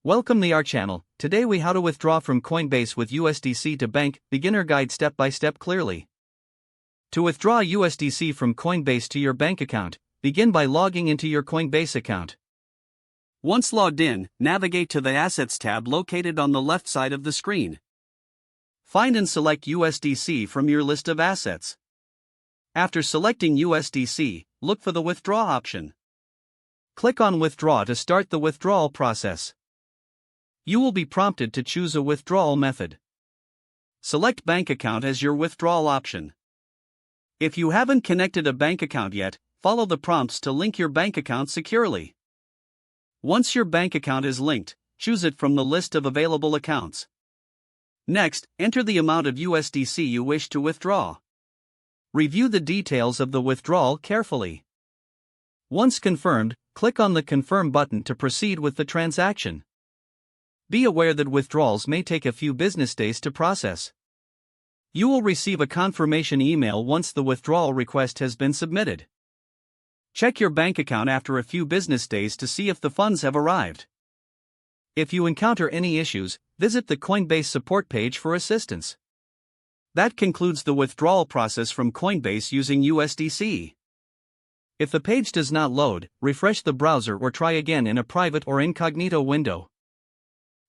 Welcome to our channel. Today we how to withdraw from Coinbase with USDC to bank, beginner guide step by step clearly. To withdraw USDC from Coinbase to your bank account, begin by logging into your Coinbase account. Once logged in, navigate to the Assets tab located on the left side of the screen. Find and select USDC from your list of assets. After selecting USDC, look for the Withdraw option. Click on Withdraw to start the withdrawal process. You will be prompted to choose a withdrawal method. Select bank account as your withdrawal option. If you haven't connected a bank account yet, follow the prompts to link your bank account securely. Once your bank account is linked, choose it from the list of available accounts. Next, enter the amount of USDC you wish to withdraw. Review the details of the withdrawal carefully. Once confirmed, click on the Confirm button to proceed with the transaction. Be aware that withdrawals may take a few business days to process. You will receive a confirmation email once the withdrawal request has been submitted. Check your bank account after a few business days to see if the funds have arrived. If you encounter any issues, visit the Coinbase support page for assistance. That concludes the withdrawal process from Coinbase using USDC. If the page does not load, refresh the browser or try again in a private or incognito window.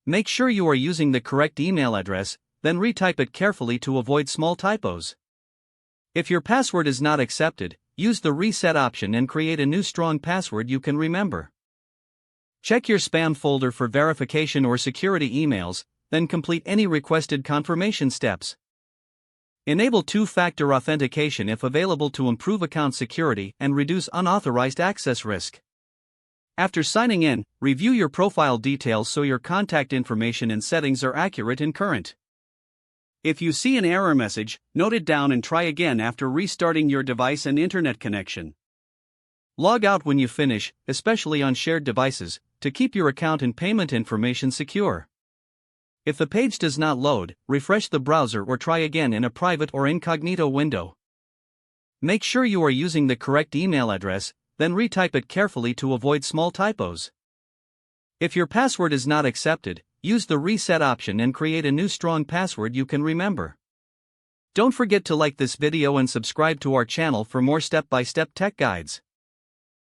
Make sure you are using the correct email address, then retype it carefully to avoid small typos. If your password is not accepted, use the reset option and create a new strong password you can remember. Check your spam folder for verification or security emails, then complete any requested confirmation steps. Enable two-factor authentication if available to improve account security and reduce unauthorized access risk. After signing in, review your profile details so your contact information and settings are accurate and current. If you see an error message, note it down and try again after restarting your device and internet connection. Log out when you finish, especially on shared devices, to keep your account and payment information secure. If the page does not load, refresh the browser or try again in a private or incognito window. Make sure you are using the correct email address, then retype it carefully to avoid small typos. If your password is not accepted, use the reset option and create a new strong password you can remember. Don't forget to like this video and subscribe to our channel for more step-by-step tech guides.